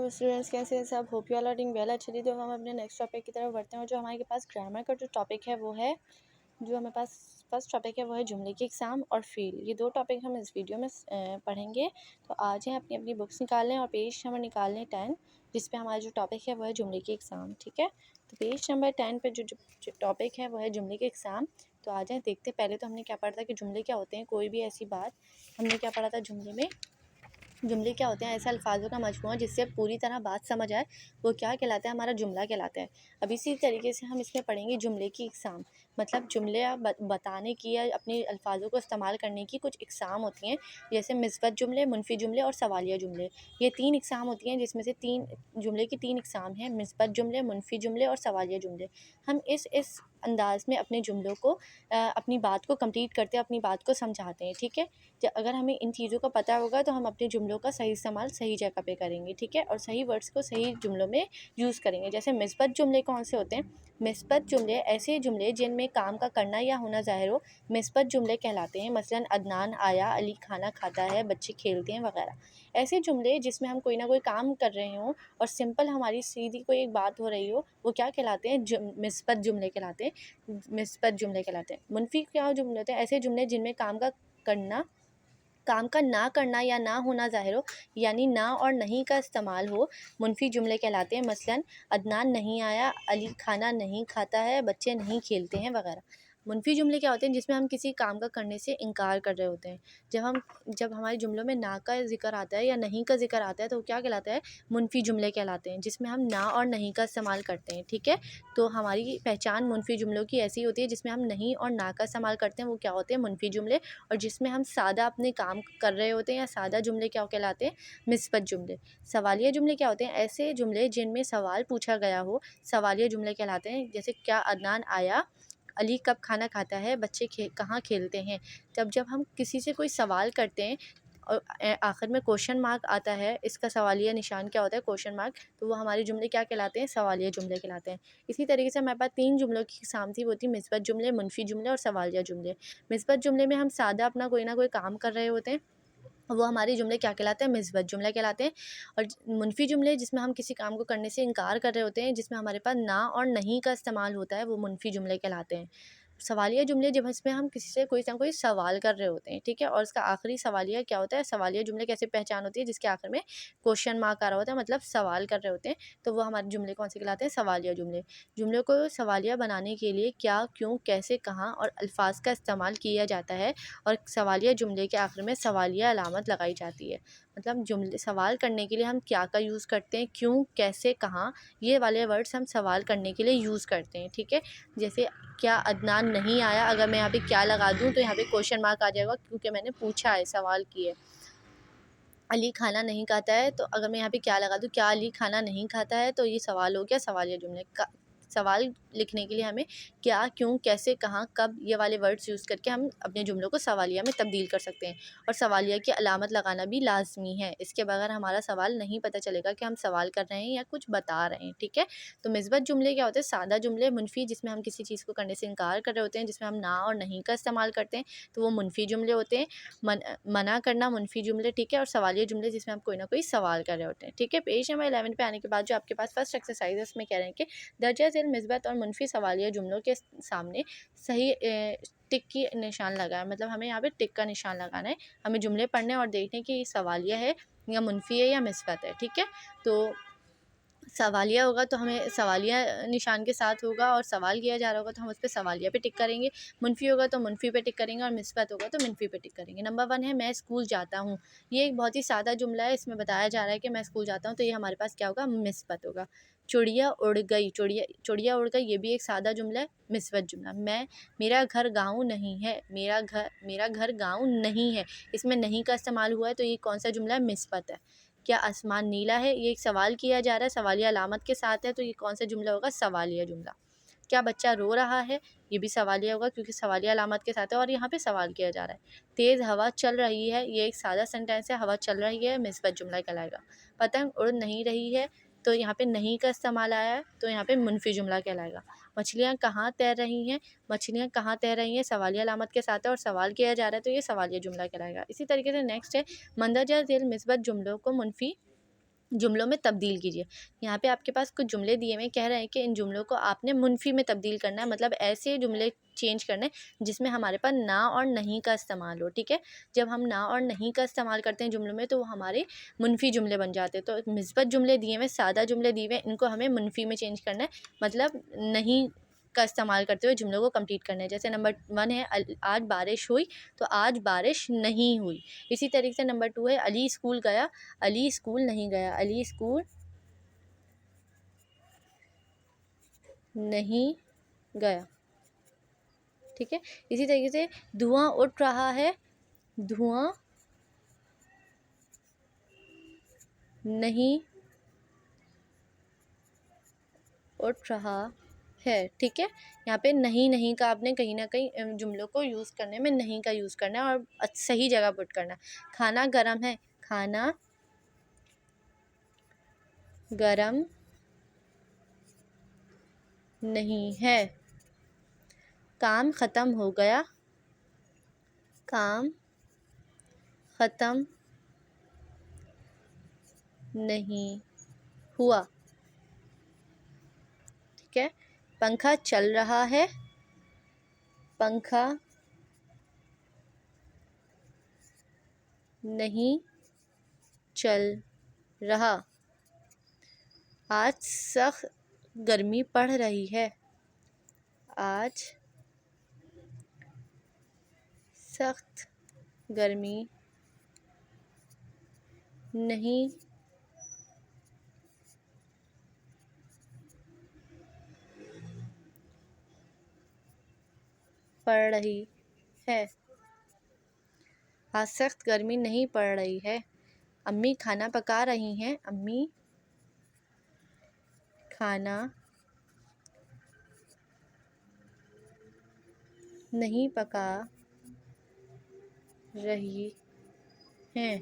Hello students, कैसे हैं सब। Hope you all are doing well. चलिए तो हम अपने नेक्स्ट टॉपिक की तरफ बढ़ते हैं। और जो हमारे पास ग्रामर का जो टॉपिक है वो है, जो हमारे पास फर्स्ट टॉपिक है वो है जुमले की एग्ज़ाम और फील। ये दो टॉपिक हम इस वीडियो में पढ़ेंगे। तो आज हैं अपनी अपनी बुक्स निकाल लें और पेज नंबर निकाल लें 10, जिस पे हमारा जो टॉपिक है वो है जुमले की एग्ज़ाम। ठीक है, तो पेज नंबर 10 पर जो टॉपिक है वो है जुमले की एग्ज़ाम। तो आ जाए देखते। पहले तो हमने क्या पढ़ा था कि जुमले क्या होते हैं। कोई भी ऐसी बात हमने क्या पढ़ा था जुमले में। जुमले क्या होते हैं? ऐसे अल्फाजों का मजमूआ जिससे पूरी तरह बात समझ आए, वो क्या कहलाता है? हमारा जुमला कहलाता है। अब इसी तरीके से हम इसमें पढ़ेंगे जुमले की इकसाम। मतलब जुमले बताने की या अपने अल्फाजों को इस्तेमाल करने की कुछ इकसाम होती हैं, जैसे मिस्बत जुमले, मुनफी जुमले और सवालिया जुमले। ये 3 इकसाम होती हैं, जिसमें से 3 जुमले की 3 इकसाम हैं, मिस्बत जुमले, मुनफी जुमले और सवालिया जुमले। हम इस अंदाज़ में अपने जुमलों को अपनी बात को कंप्लीट करते हैं, अपनी बात को समझाते हैं। ठीक है, अगर हमें इन चीज़ों का पता होगा तो हम अपने जुमलों का सही इस्तेमाल सही जगह पे करेंगे। ठीक है, और सही वर्ड्स को सही जुमलों में यूज़ करेंगे। जैसे मिस्बत जुमले कौन से होते हैं? मिस्बत जुमले ऐसे जुमले जिनमें काम का करना या होना ज़ाहिर हो, मिस्बत जुमले कहलाते हैं। मसलन अदनान आया, अली खाना खाता है, बच्चे खेलते हैं वगैरह। ऐसे जुमले जिसमें हम कोई ना कोई काम कर रहे हों और सिंपल हमारी सीधी कोई एक बात हो रही हो, वो क्या कहलाते हैं? मिस्बत जुमले कहलाते हैं। मिस्बत जुमले कहलाते हैं। मुनफी क्या जुमले होते हैं? ऐसे जुमले जिनमें काम का ना करना या ना होना ज़ाहिर हो, यानी ना और नहीं का इस्तेमाल हो, मुनफी जुमले कहलाते हैं। मसलन अदनान नहीं आया, अली खाना नहीं खाता है, बच्चे नहीं खेलते हैं वगैरह। मुनफी जुमले क्या होते हैं? जिसमें हम किसी काम का करने से इनकार कर रहे होते हैं। जब हमारे जुमलों में ना का ज़िक्र आता है या नहीं का ज़िक्र आता है, तो क्या कहलाता है? मुनफी जुमले कहलाते हैं, जिसमें हम ना और नहीं का इस्तेमाल करते हैं। ठीक है, तो हमारी पहचान मुनफी जुमलों की ऐसी होती है, जिसमें हम नहीं और ना का इस्तेमाल करते हैं, वो क्या होते हैं? मुनफी जुमले। और जिसमें हम सादा अपने काम कर रहे होते हैं या सादा जुमले क्या कहलाते हैं? मिस्बत जुमले। सवालिया जुमले क्या होते हैं? ऐसे जुमले जिनमें सवाल पूछा गया हो, सवालिया जुमले कहलाते हैं। जैसे क्या अदनान आया, अली कब खाना खाता है, बच्चे कहाँ खेलते हैं। जब हम किसी से कोई सवाल करते हैं और आखिर में क्वेश्चन मार्क आता है, इसका सवालिया निशान क्या होता है? Question mark. तो वो हमारे जुमले क्या कहलाते हैं? सवालिया जुमले कहलाते हैं। इसी तरीके से हमारे पास 3 जुमलों की इकसाम थी, वो थी मिस्बत जुमले, मुनफी जुमले और सवालिया जुमले। मिस्बत जुमले में हम सादा अपना कोई ना कोई काम कर रहे होते हैं, वो हमारे जुमले क्या कहलाते हैं? मिस्बत जुमले कहलाते हैं। और मुनफी जुमले जिसमें हम किसी काम को करने से इनकार कर रहे होते हैं, जिसमें हमारे पास ना और नहीं का इस्तेमाल होता है, वो मुनफी जुमले कहलाते हैं। सवालिया जुमले जब इसमें हम किसी से कोई ना कोई सवाल कर रहे होते हैं। ठीक है, और इसका आखिरी सवालिया क्या होता है? सवालिया जुमले कैसे पहचान होती है? जिसके आखिर में क्वेश्चन मार्क आ रहा होता है, मतलब सवाल कर रहे होते हैं, तो वो हमारे जुमले कौन से कहलाते हैं? सवालिया जुमले। जुमले को सवालिया बनाने के लिए क्या, क्यों, कैसे, कहाँ और अल्फाज का इस्तेमाल किया जाता है, और सवालिया जुमले के आखिर में सवालिया अलामत लगाई जाती है। मतलब जुमले सवाल करने के लिए हम क्या का यूज़ करते हैं, क्यों, कैसे, कहाँ, ये वाले वर्ड्स हम सवाल करने के लिए यूज़ करते हैं। ठीक है, जैसे क्या अदनान नहीं आया, अगर मैं यहाँ पे क्या लगा दूँ तो यहाँ पे क्वेश्चन मार्क आ जाएगा, क्योंकि मैंने पूछा है, सवाल किए। अली खाना नहीं खाता है, तो अगर मैं यहाँ पे क्या लगा दूँ, क्या अली खाना नहीं खाता है, तो ये सवाल हो गया सवालिया जुमले का। सवाल लिखने के लिए हमें क्या, क्यों, कैसे, कहाँ, कब, ये वाले वर्ड्स यूज़ करके हम अपने जुमलों को सवालिया में तब्दील कर सकते हैं। और सवालिया की अलामत लगाना भी लाजमी है, इसके बगैर हमारा सवाल नहीं पता चलेगा कि हम सवाल कर रहे हैं या कुछ बता रहे हैं। ठीक है, तो मिस्बत जुमले क्या होते हैं? सादा जुमले। मुनफी जिसमें हम किसी चीज़ को करने से इनकार कर रहे होते हैं, जिसमें हम ना और नहीं का इस्तेमाल करते हैं, तो वो मुनफी जुमले होते हैं। मना करना मुनफी जुमले। ठीक है, और सवालिया जुमले जिसमें हम कोई ना कोई सवाल कर रहे होते हैं। ठीक है, पेज नंबर 11 पे आने के बाद जो आपके पास फर्स्ट एक्सरसाइज है, उसमें कह रहे हैं कि दर्जा झेल मिस्बत और मुनफी सवालिया जुमलों के सामने सही टिक की निशान लगाए। मतलब हमें यहाँ पे टिक का निशान लगाना है। हमें जुमले पढ़ने और देखने कि सवालिया है या मुनफी है या मिस्बत है। ठीक है, तो सवालिया होगा तो हमें सवालिया निशान के साथ होगा, और सवाल किया जा रहा होगा तो हम उस पे सवालिया पे टिक करेंगे। मुनफी होगा तो मुनफी पे टिक करेंगे, और मिस्बत होगा तो मुनफी पे टिक करेंगे। नंबर 1 है मैं स्कूल जाता हूँ। ये एक बहुत ही सादा जुमला है, इसमें बताया जा रहा है कि मैं स्कूल जाता हूँ, तो ये हमारे पास क्या होगा? मिस्बत होगा। चिड़िया उड़ गई, चिड़िया उड़ गई, ये भी एक सादा जुमला है, मिस्बत जुमला। मेरा घर गाँव नहीं है, मेरा घर गाँव नहीं है, इसमें नहीं का इस्तेमाल हुआ है, तो ये कौन सा जुमला है? मिस्बत है। क्या आसमान नीला है, ये एक सवाल किया जा रहा है, सवालिया अलामत के साथ है, तो ये कौन सा जुमला होगा? सवालिया जुमला। क्या बच्चा रो रहा है, ये भी सवालिया होगा, क्योंकि सवालिया अलामत के साथ है और यहाँ पे सवाल किया जा रहा है। तेज़ हवा चल रही है, ये एक सादा सेंटेंस है, हवा चल रही है, मिस्बत जुमला कहलाएगा। पतंग उड़ नहीं रही है, तो यहाँ पे नहीं का इस्तेमाल आया है, तो यहाँ पे मुनफी जुमला कहलाएगा। मछलियाँ कहाँ तैर रही हैं, मछलियाँ कहाँ तैर रही हैं, सवालिया अलामत के साथ है और सवाल किया जा रहा है, तो ये सवालिया जुमला कहलाएगा। इसी तरीके से नेक्स्ट है मंदरजा झेल मिस्बत जुमलों को मुनफी जुमलों में तब्दील कीजिए। यहाँ पे आपके पास कुछ जुमले दिए हुए कह रहे हैं कि इन जुमलों को आपने मुनफ़ी में तब्दील करना है, मतलब ऐसे जुमले चेंज करने हैं जिसमें हमारे पास ना और नहीं का इस्तेमाल हो, ठीक है। जब हम ना और नहीं का इस्तेमाल करते हैं जुमलों में तो वो हमारे मुनफ़ी जुमले बन जाते हैं। तो मिस्बत जुमले दिए हुए, सादा जुमले दिए हुए, इनको हमें मुनफ़ी में चेंज करना है, मतलब नहीं का इस्तेमाल करते हुए जुमलों को कंप्लीट करना है। जैसे नंबर 1 है आज बारिश हुई, तो आज बारिश नहीं हुई। इसी तरीके से नंबर 2 है अली स्कूल गया, अली स्कूल नहीं गया, अली स्कूल नहीं गया, ठीक है। इसी तरीके से धुआं उठ रहा है, धुआं नहीं उठ रहा है, ठीक है। यहाँ पे नहीं नहीं का आपने कहीं ना कहीं जुमलों को यूज़ करने में नहीं का यूज़ करना है और सही जगह पुट करना है। खाना गरम है, खाना गरम नहीं है। काम ख़त्म हो गया, काम ख़त्म नहीं हुआ, ठीक है। पंखा चल रहा है, पंखा नहीं चल रहा। आज सख्त गर्मी पड़ रही है, आज सख्त गर्मी नहीं पड़ रही है, आज सख्त गर्मी नहीं पड़ रही है। अम्मी खाना पका रही हैं, अम्मी खाना नहीं पका रही हैं।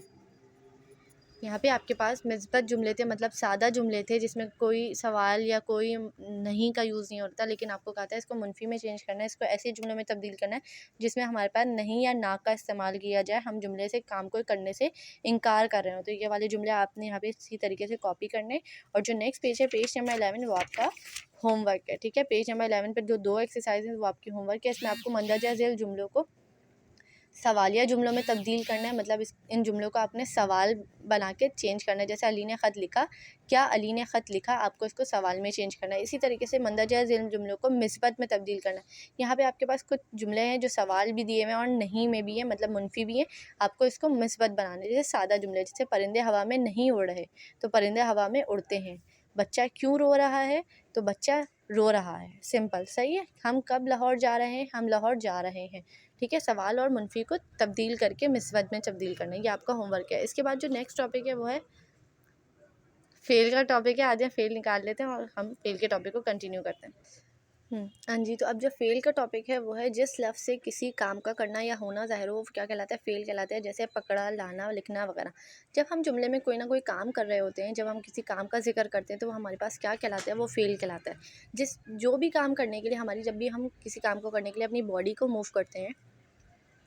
यहाँ पे आपके पास मिस्बत जुमले थे, मतलब सादा जुमले थे जिसमें कोई सवाल या कोई नहीं का यूज़ नहीं होता, लेकिन आपको कहा था इसको मुनफ़ी में चेंज करना है, इसको ऐसे जुमलों में तब्दील करना है जिसमें हमारे पास नहीं या ना का इस्तेमाल किया जाए, हम जुमले से काम को करने से इनकार कर रहे हो। तो ये वाले जुमले आपने यहाँ पे इसी तरीके से कॉपी करने। और जो नेक्स्ट पेज है, पेज नंबर 11, वो आपका होमवर्क है, ठीक है। पेज नंबर 11 पर जो 2 एक्सरसाइज है वो आपकी होमवर्क है। इसमें आपको मंदरजा झेल जुमलों को सवालिया जुमलों में तब्दील करना है, मतलब इन जुमलों को आपने सवाल बना के चेंज करना है। जैसे अली ने ख़त लिखा, क्या अली ने ख़त लिखा, आपको इसको सवाल में चेंज करना है। इसी तरीके से मंदरजा झेल जुमलों को मिस्बत में तब्दील करना है। यहाँ पे आपके पास कुछ जुमले हैं जो सवाल भी दिए हुए हैं और नहीं में भी है, मतलब मुनफी भी है। आपको इसको मिस्बत बनाना है। जैसे सादा जुमले, जैसे परिंदे हवा में नहीं उड़ रहे, तो परिंदे हवा में उड़ते हैं। बच्चा क्यों रो रहा है, तो बच्चा रो रहा है, सिंपल, सही है। हम कब लाहौर जा रहे हैं, हम लाहौर जा रहे हैं, ठीक है। सवाल और मुनफी को तब्दील करके मिस्बत में तब्दील करना है, ये आपका होमवर्क है। इसके बाद जो नेक्स्ट टॉपिक है वो है फेल का टॉपिक है। आज हम फेल निकाल लेते हैं और हम फेल के टॉपिक को कंटिन्यू करते हैं। हाँ जी, तो अब जो फेल का टॉपिक है वो है जिस लफ्ज़ से किसी काम का करना या होना ज़ाहिर हो वो क्या कहलाता है, फेल कहलाता है। जैसे पकड़ा, लाना, लिखना वगैरह। जब हम जुमले में कोई ना कोई काम कर रहे होते हैं, जब हम किसी काम का जिक्र करते हैं तो वो हमारे पास क्या कहलाता है, वो फेल कहलाता है। जो भी काम करने के लिए हमारी, जब भी हम किसी काम को करने के लिए अपनी बॉडी को मूव करते हैं,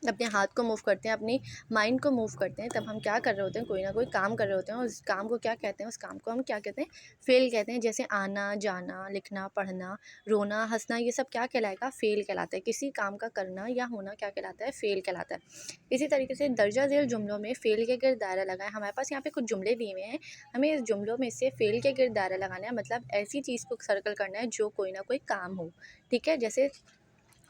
अपने हाथ को मूव करते हैं, अपनी माइंड को मूव करते हैं, तब हम क्या कर रहे होते हैं, कोई ना कोई काम कर रहे होते हैं। और उस काम को क्या कहते हैं, उस काम को हम क्या कहते हैं, फ़ेल कहते हैं। जैसे आना, जाना, लिखना, पढ़ना, रोना, हंसना, ये सब क्या कहलाएगा, फ़ेल कहलाता है। किसी काम का करना या होना क्या कहलाता है, फ़ेल कहलाता है। इसी तरीके से दर्जा ज़ेल जुमलों में फ़ेल के गिर्द दायरा लगाएं। हमारे पास यहाँ पे कुछ जुमले दिए हुए हैं, हमें इस जुमलों में से फ़ेल के गिर्द दायरा लगाना है, मतलब ऐसी चीज़ को सर्कल करना है जो कोई ना कोई काम हो, ठीक है। जैसे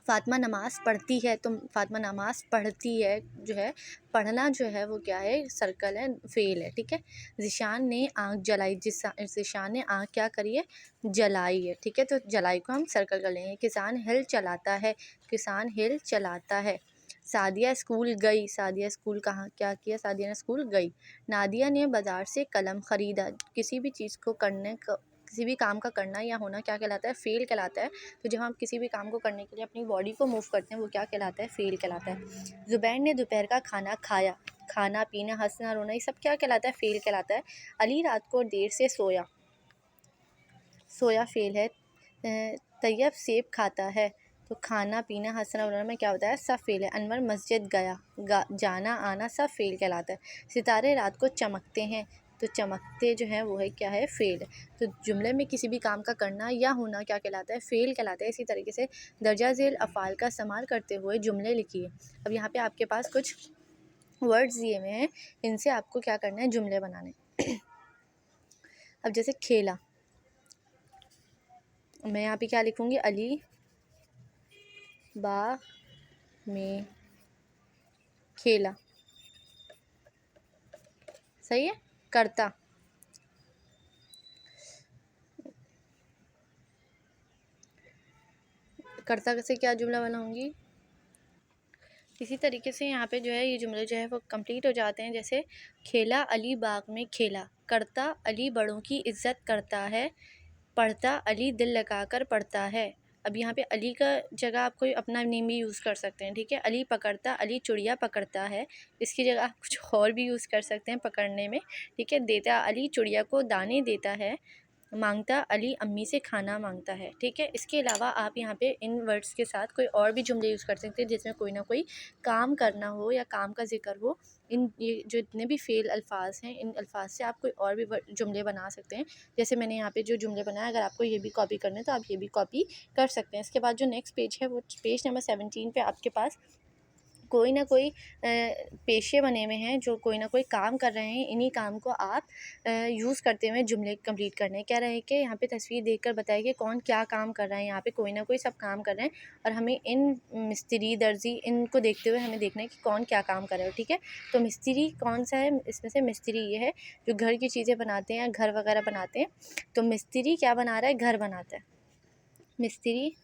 फ़ातिमा नमाज़ पढ़ती है, तो फ़ातिमा नमाज़ पढ़ती है जो है, पढ़ना जो है वो क्या है, सर्कल है, फ़ेल है, ठीक है। ज़िशान ने आँख जलाई, ज़िशान ने आँख क्या करी है, जलाई है, ठीक है। तो जलाई को हम सर्कल कर लेंगे। किसान हिल चलाता है, किसान हिल चलाता है। सादिया स्कूल गई, सादिया स्कूल कहाँ क्या किया, सादिया ने स्कूल गई। नादिया ने बाज़ार से कलम ख़रीदा। किसी भी चीज़ को करने का, किसी भी काम का करना या होना क्या कहलाता है, फ़ेल कहलाता है। तो जब हम किसी भी काम को करने के लिए अपनी बॉडी को मूव करते हैं वो क्या कहलाता है, फ़ेल कहलाता है। ज़ुबैर ने दोपहर का खाना खाया, खाना पीना, हंसना रोना, ये सब क्या कहलाता है, फ़ेल कहलाता है। अली रात को देर से सोया, सोया फ़ेल है। तैयब सेब खाता है, तो खाना पीना, हंसना रोना में क्या होता है, सब फ़ेल है। अनवर मस्जिद गया, जाना आना सब फ़ेल कहलाता है। सितारे रात को चमकते हैं, तो चमकते जो हैं वो है क्या है, फ़ेल। तो जुमले में किसी भी काम का करना या होना क्या कहलाता है, फ़ेल कहलाता है। इसी तरीके से दर्जा ज़ेल अफ़आल का इस्तेमाल करते हुए जुमले लिखिए। अब यहाँ पे आपके पास कुछ वर्ड्स दिए हुए हैं, इनसे आपको क्या करना है, जुमले बनाने। अब जैसे खेला, मैं यहाँ पे क्या लिखूँगी, अली बाग में खेला, सही है। करता, कर्ता से क्या जुमला बनाऊंगी। इसी तरीके से यहाँ पे जो है ये जुमले जो है वो कंप्लीट हो जाते हैं। जैसे खेला अली बाग में खेला, करता अली बड़ों की इज्जत करता है, पढ़ता अली दिल लगाकर पढ़ता है। अब यहाँ पे अली का जगह आप कोई अपना नेम भी यूज़ कर सकते हैं, ठीक है। अली पकड़ता, अली चिड़िया पकड़ता है, इसकी जगह आप कुछ और भी यूज़ कर सकते हैं पकड़ने में, ठीक है। देता अली चिड़िया को दाने देता है, मांगता अली अम्मी से खाना मांगता है, ठीक है। इसके अलावा आप यहाँ पे इन वर्ड्स के साथ कोई और भी जुमले यूज़ कर सकते हैं जिसमें कोई ना कोई काम करना हो या काम का जिक्र हो। इन ये जो इतने भी फ़ेल अल्फाज हैं, इन अल्फाज से आप कोई और भी जुमले बना सकते हैं। जैसे मैंने यहाँ पे जो जुमले बनाए, अगर आपको ये भी कॉपी करने हैं तो आप ये भी कॉपी कर सकते हैं। इसके बाद जो नेक्स्ट पेज है वो पेज नंबर 17 पे आपके पास कोई ना कोई पेशे बने हुए हैं जो कोई ना कोई काम कर रहे हैं। इन्हीं काम को आप यूज़ करते हुए जुमले कंप्लीट करने। क्या रहे कि यहाँ पे तस्वीर देखकर बताइए कि कौन क्या काम कर रहा है। यहाँ पे कोई ना कोई सब काम कर रहे हैं और हमें इन मिस्त्री, दर्जी, इनको देखते हुए हमें देखना है कि कौन क्या काम कर रहा है, ठीक है। तो मिस्त्री कौन सा है, इसमें से मिस्त्री ये है जो घर की चीज़ें बनाते हैं या घर वगैरह बनाते हैं। तो मिस्त्री क्या बना रहा है, घर बनाता है। मिस्त्री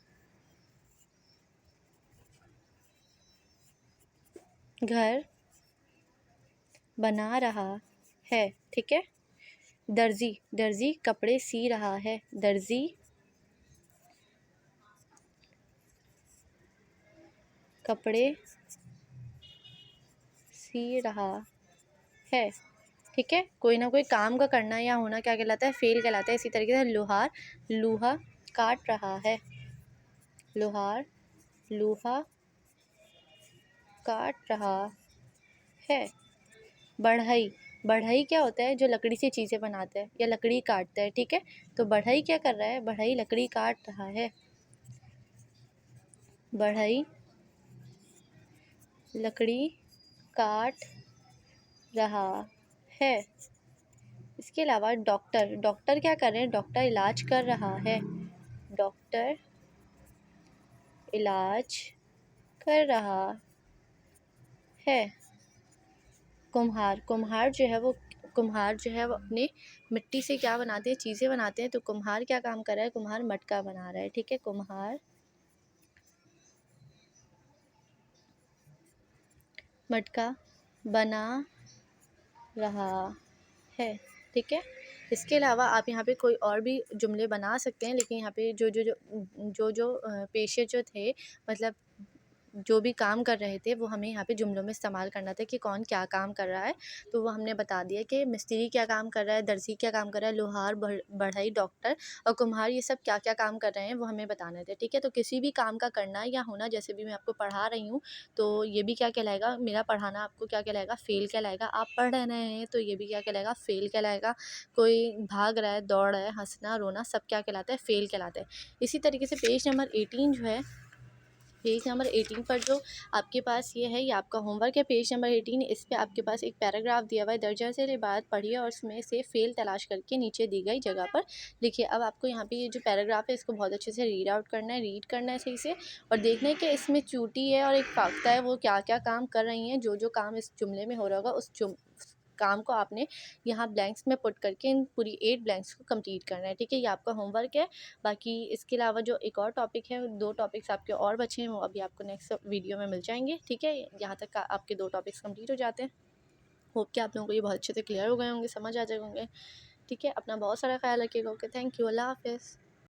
घर बना रहा है, ठीक है। दर्जी, दर्जी कपड़े सी रहा है, दर्जी कपड़े सी रहा है, ठीक है। कोई ना कोई काम का करना या होना क्या कहलाता है, फेल कहलाता है। इसी तरीके से लोहार लोहा काट रहा है, लोहार लोहा काट रहा है। बढ़ई, बढ़ई क्या होता है, जो लकड़ी से चीज़ें बनाता है या लकड़ी काटता है, ठीक है। तो बढ़ई क्या कर रहा है, बढ़ई लकड़ी काट रहा है, बढ़ई लकड़ी काट रहा है। इसके अलावा डॉक्टर, डॉक्टर क्या कर रहे हैं, डॉक्टर इलाज कर रहा है, डॉक्टर इलाज कर रहा है। कुम्हार, कुम्हार जो है वो अपने मिट्टी से क्या बनाते हैं, चीज़ें बनाते हैं। तो कुम्हार क्या काम कर रहा है, कुम्हार मटका बना रहा है, ठीक है। कुम्हार मटका बना रहा है, ठीक है। इसके अलावा आप यहाँ पे कोई और भी जुमले बना सकते हैं, लेकिन यहाँ पे जो पेशे जो थे, मतलब जो भी काम कर रहे थे, वो हमें यहाँ पे जुमलों में इस्तेमाल करना था कि कौन क्या काम कर रहा है। तो वो हमने बता दिया कि मिस्त्री क्या काम कर रहा है, दर्जी क्या काम कर रहा है, लोहार, बढ़ई, डॉक्टर और कुम्हार, ये सब क्या क्या काम कर रहे हैं वो हमें बताने थे, ठीक है। तो किसी भी काम का करना या होना, जैसे भी मैं आपको पढ़ा रही हूँ, तो ये भी क्या कहलाएगा, मेरा पढ़ाना आपको क्या कहलाएगा, फ़ेल कहलाएगा। आप पढ़ रहे हैं तो ये भी क्या कहलाएगा, फ़ेल कहलाएगा। कोई भाग रहा है, दौड़ रहा है, हंसना रोना सब क्या कहलाता है, फ़ेल कहलाता है। इसी तरीके से पेज नंबर 18 जो है, पेज नंबर 18 पर जो आपके पास ये है, ये आपका होमवर्क है। पेज नंबर 18, इस पे आपके पास एक पैराग्राफ दिया हुआ है, दर्जा से इबारत पढ़िए और उसमें से फ़ेल तलाश करके नीचे दी गई जगह पर लिखिए। अब आपको यहाँ पे ये जो पैराग्राफ है, इसको बहुत अच्छे से रीड आउट करना है, रीड करना है सही से, और देखना है कि इसमें चूटी है और एक फाख्ता है, वो क्या क्या काम कर रही हैं। जो जो काम इस जुमले में हो रहा होगा, उस काम को आपने यहाँ ब्लैंक्स में पुट करके इन पूरी 8 ब्लैंक्स को कंप्लीट करना है, ठीक है। ये आपका होमवर्क है। बाकी इसके अलावा जो एक और टॉपिक है, 2 टॉपिक्स आपके और बचे हैं, वो अभी आपको नेक्स्ट वीडियो में मिल जाएंगे, ठीक है। यहाँ तक आपके 2 टॉपिक्स कंप्लीट हो जाते हैं। होप कि आप लोगों को ये बहुत अच्छे से क्लियर हो गए होंगे, समझ आ जाए होंगे, ठीक है। अपना बहुत सारा ख्याल रखिएगा। ओके, थैंक यू, अल्लाह हाफ़िज़।